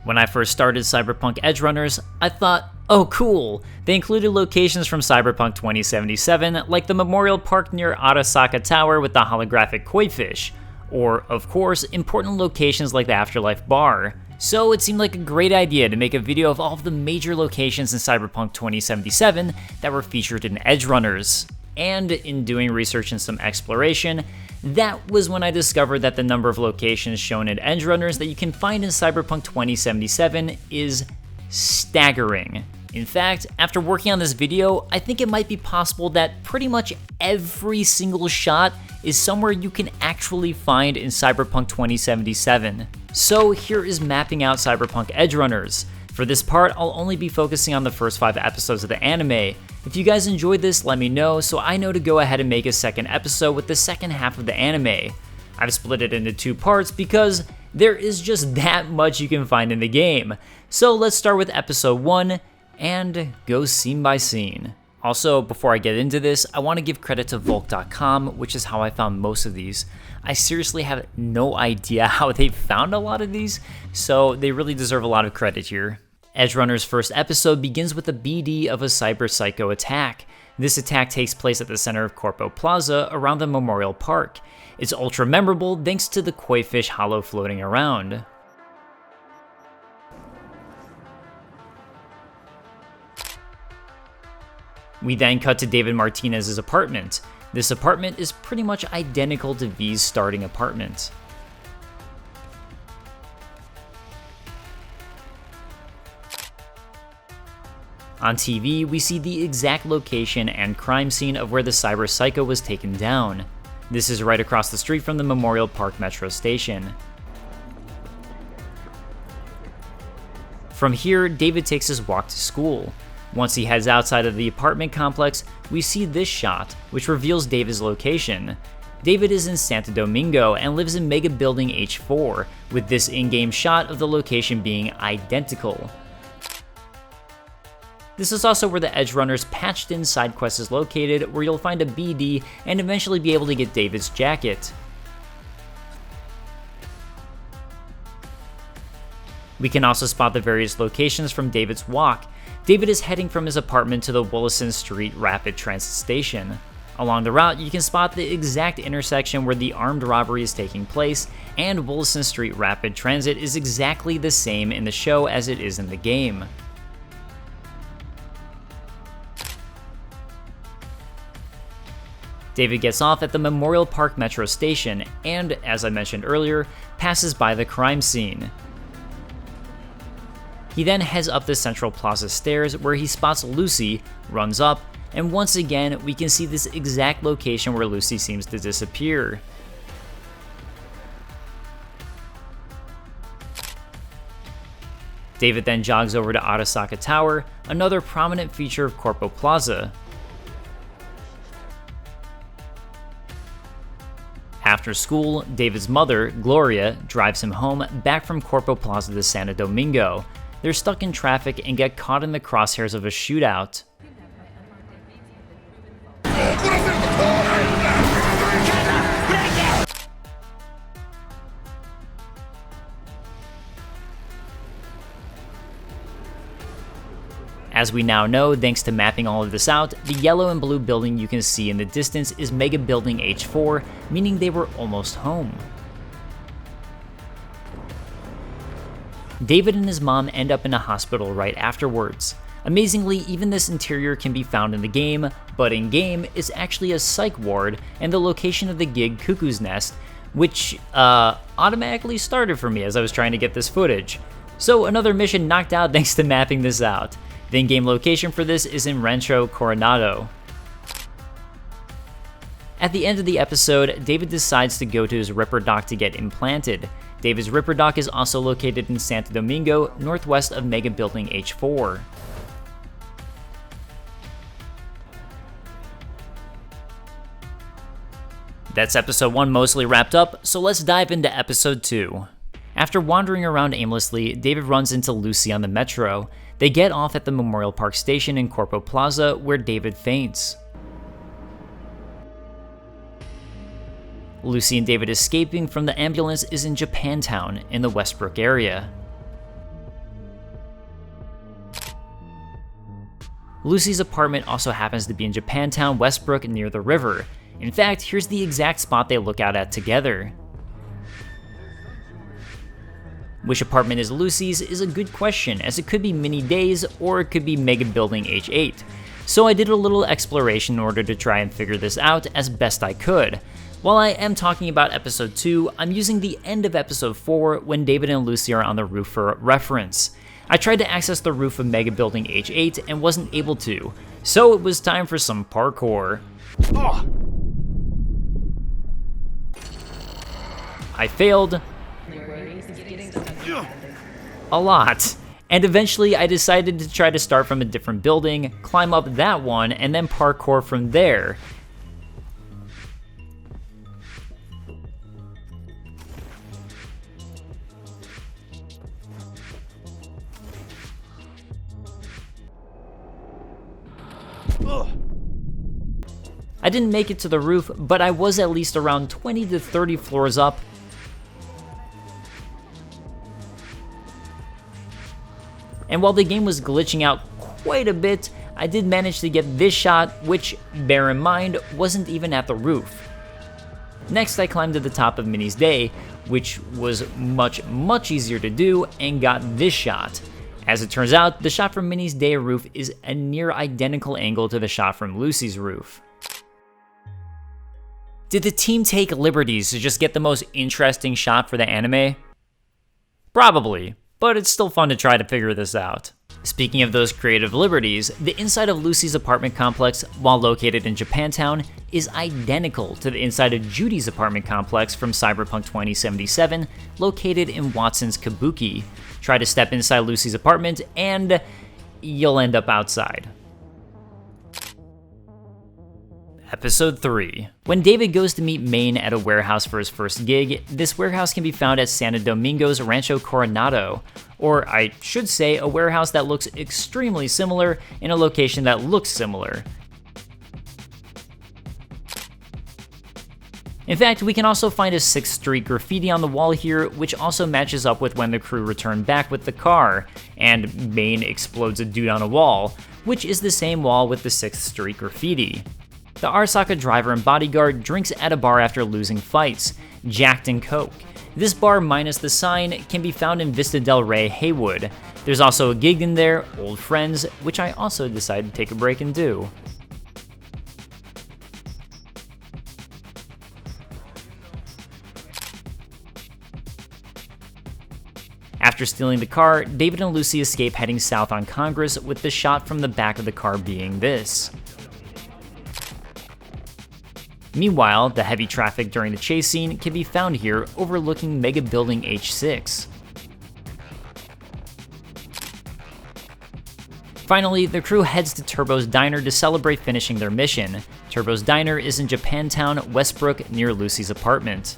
When I first started Cyberpunk Edgerunners, I thought, oh cool, they included locations from Cyberpunk 2077, like the memorial park near Arasaka Tower with the holographic koi fish, or, of course, important locations like the Afterlife bar. So it seemed like a great idea to make a video of all of the major locations in Cyberpunk 2077 that were featured in Edgerunners. And in doing research and some exploration, that was when I discovered that the number of locations shown in Edgerunners that you can find in Cyberpunk 2077 is staggering. In fact, after working on this video, I think it might be possible that pretty much every single shot is somewhere you can actually find in Cyberpunk 2077. So here is Mapping Out Cyberpunk Edgerunners. For this part, I'll only be focusing on the first 5 episodes of the anime. If you guys enjoyed this, let me know so I know to go ahead and make a second episode with the second half of the anime. I've split it into 2 parts because there is just that much you can find in the game. So let's start with episode 1 and go scene by scene. Also, before I get into this, I want to give credit to Volk.com, which is how I found most of these. I seriously have no idea how they found a lot of these, so they really deserve a lot of credit here. Edgerunner's first episode begins with a BD of a cyber psycho attack. This attack takes place at the center of Corpo Plaza around the Memorial Park. It's ultra memorable thanks to the koi fish holo floating around. We then cut to David Martinez's apartment. This apartment is pretty much identical to V's starting apartment. On TV, we see the exact location and crime scene of where the cyber psycho was taken down. This is right across the street from the Memorial Park metro station. From here, David takes his walk to school. Once he heads outside of the apartment complex, we see this shot, which reveals David's location. David is in Santo Domingo and lives in Megabuilding H4, with this in-game shot of the location being identical. This is also where the Edgerunners patched-in side quest is located, where you'll find a BD and eventually be able to get David's jacket. We can also spot the various locations from David's walk. David is heading from his apartment to the Willison Street Rapid Transit Station. Along the route, you can spot the exact intersection where the armed robbery is taking place, and Willison Street Rapid Transit is exactly the same in the show as it is in the game. David gets off at the Memorial Park metro station and, as I mentioned earlier, passes by the crime scene. He then heads up the Central Plaza stairs where he spots Lucy, runs up, and once again we can see this exact location where Lucy seems to disappear. David then jogs over to Arasaka Tower, another prominent feature of Corpo Plaza. After school, David's mother, Gloria, drives him home back from Corpo Plaza to Santo Domingo. They're stuck in traffic and get caught in the crosshairs of a shootout. As we now know, thanks to mapping all of this out, the yellow and blue building you can see in the distance is Megabuilding H4, meaning they were almost home. David and his mom end up in a hospital right afterwards. Amazingly, even this interior can be found in the game, but in-game, it's actually a psych ward and the location of the gig Cuckoo's Nest, which automatically started for me as I was trying to get this footage. So another mission knocked out thanks to mapping this out. The in-game location for this is in Rancho Coronado. At the end of the episode, David decides to go to his Ripper Dock to get implanted. David's Ripper Dock is also located in Santo Domingo, northwest of Megabuilding H4. That's episode 1 mostly wrapped up, so let's dive into episode 2. After wandering around aimlessly, David runs into Lucy on the metro. They get off at the Memorial Park station in Corpo Plaza, where David faints. Lucy and David escaping from the ambulance is in Japantown, in the Westbrook area. Lucy's apartment also happens to be in Japantown, Westbrook, near the river. In fact, here's the exact spot they look out at together. Which apartment is Lucy's is a good question, as it could be Mini Days or it could be Megabuilding H8. So I did a little exploration in order to try and figure this out as best I could. While I am talking about episode 2, I'm using the end of episode 4 when David and Lucy are on the roof for reference. I tried to access the roof of Megabuilding H8 and wasn't able to, so it was time for some parkour. I failed a lot, and eventually I decided to try to start from a different building, climb up that one, and then parkour from there. I didn't make it to the roof, but I was at least around 20 to 30 floors up. And while the game was glitching out quite a bit, I did manage to get this shot, which, bear in mind, wasn't even at the roof. Next, I climbed to the top of Minnie's Day, which was much easier to do, and got this shot. As it turns out, the shot from Minnie's Day roof is a near identical angle to the shot from Lucy's roof. Did the team take liberties to just get the most interesting shot for the anime? Probably, but it's still fun to try to figure this out. Speaking of those creative liberties, the inside of Lucy's apartment complex, while located in Japantown, is identical to the inside of Judy's apartment complex from Cyberpunk 2077, located in Watson's Kabuki. Try to step inside Lucy's apartment, and you'll end up outside. Episode 3. When David goes to meet Maine at a warehouse for his first gig, this warehouse can be found at Santo Domingo's Rancho Coronado, or I should say a warehouse that looks extremely similar in a location that looks similar. In fact, we can also find a 6th Street graffiti on the wall here, which also matches up with when the crew return back with the car, and Maine explodes a dude on a wall, which is the same wall with the 6th Street graffiti. The Arasaka driver and bodyguard drinks at a bar after losing fights, jacked in coke. This bar minus the sign can be found in Vista del Rey, Haywood. There's also a gig in there, Old Friends, which I also decided to take a break and do. After stealing the car, David and Lucy escape heading south on Congress, with the shot from the back of the car being this. Meanwhile, the heavy traffic during the chase scene can be found here, overlooking Megabuilding H6. Finally, the crew heads to Turbo's Diner to celebrate finishing their mission. Turbo's Diner is in Japantown, Westbrook, near Lucy's apartment.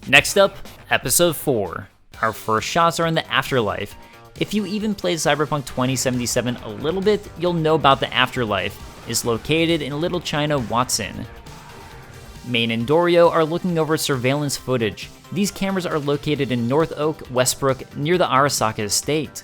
Next up, Episode 4. Our first shots are in the Afterlife. If you even played Cyberpunk 2077 a little bit, you'll know about the Afterlife. It's located in Little China, Watson. Maine and Dorio are looking over surveillance footage. These cameras are located in North Oak, Westbrook, near the Arasaka estate.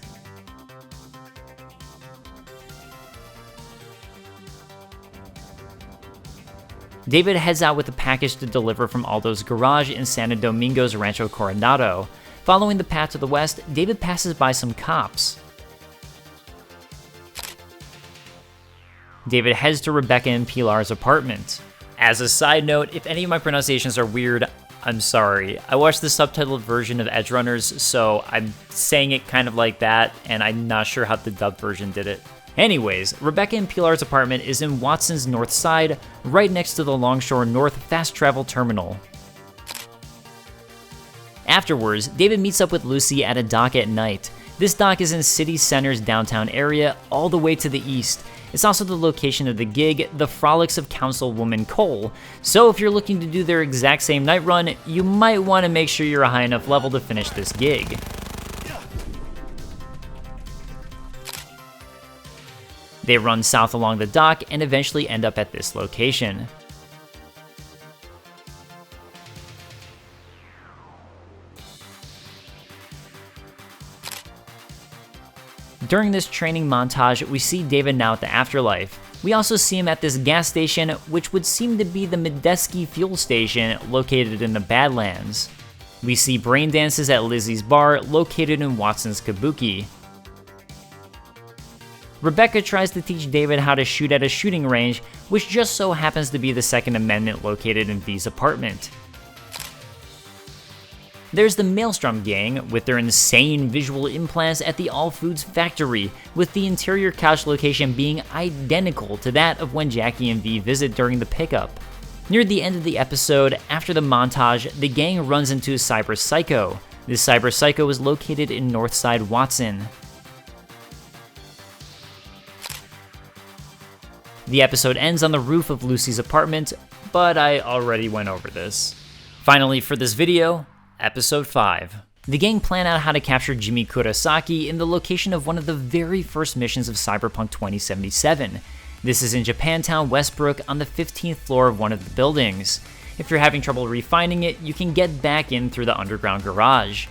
David heads out with a package to deliver from Aldo's garage in Santo Domingo's Rancho Coronado. Following the path to the west, David passes by some cops. David heads to Rebecca and Pilar's apartment. As a side note, if any of my pronunciations are weird, I'm sorry. I watched the subtitled version of Edgerunners, so I'm saying it kind of like that, and I'm not sure how the dubbed version did it. Anyways, Rebecca and Pilar's apartment is in Watson's north side, right next to the Longshore North Fast Travel Terminal. Afterwards, David meets up with Lucy at a dock at night. This dock is in City Center's downtown area, all the way to the east. It's also the location of the gig, The Frolics of Councilwoman Cole, so if you're looking to do their exact same night run, you might want to make sure you're a high enough level to finish this gig. They run south along the dock and eventually end up at this location. During this training montage, we see David now at the Afterlife. We also see him at this gas station, which would seem to be the Medeski fuel station located in the Badlands. We see brain dances at Lizzie's bar, located in Watson's Kabuki. Rebecca tries to teach David how to shoot at a shooting range, which just so happens to be the Second Amendment located in V's apartment. There's the Maelstrom gang with their insane visual implants at the All Foods factory, with the interior couch location being identical to that of when Jackie and V visit during the pickup. Near the end of the episode, after the montage, the gang runs into a Cyber Psycho. This Cyber Psycho is located in Northside Watson. The episode ends on the roof of Lucy's apartment, but I already went over this. Finally, for this video, Episode 5. The gang plan out how to capture Jimmy Kurosaki in the location of one of the very first missions of Cyberpunk 2077. This is in Japantown, Westbrook, on the 15th floor of one of the buildings. If you're having trouble refinding it, you can get back in through the underground garage.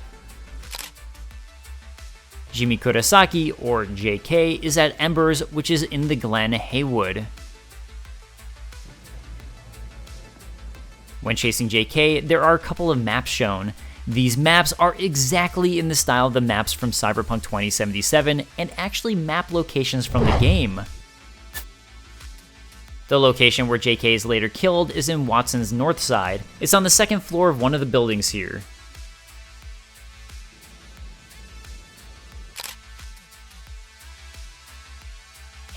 Jimmy Kurosaki, or JK, is at Embers, which is in the Glen Haywood. When chasing JK, there are a couple of maps shown. These maps are exactly in the style of the maps from Cyberpunk 2077 and actually map locations from the game. The location where JK is later killed is in Watson's north side. It's on the second floor of one of the buildings here.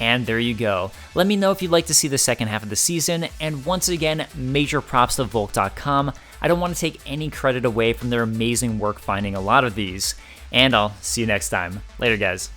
And there you go. Let me know if you'd like to see the second half of the season, and once again, major props to Volk.com. I don't want to take any credit away from their amazing work finding a lot of these, and I'll see you next time. Later, guys.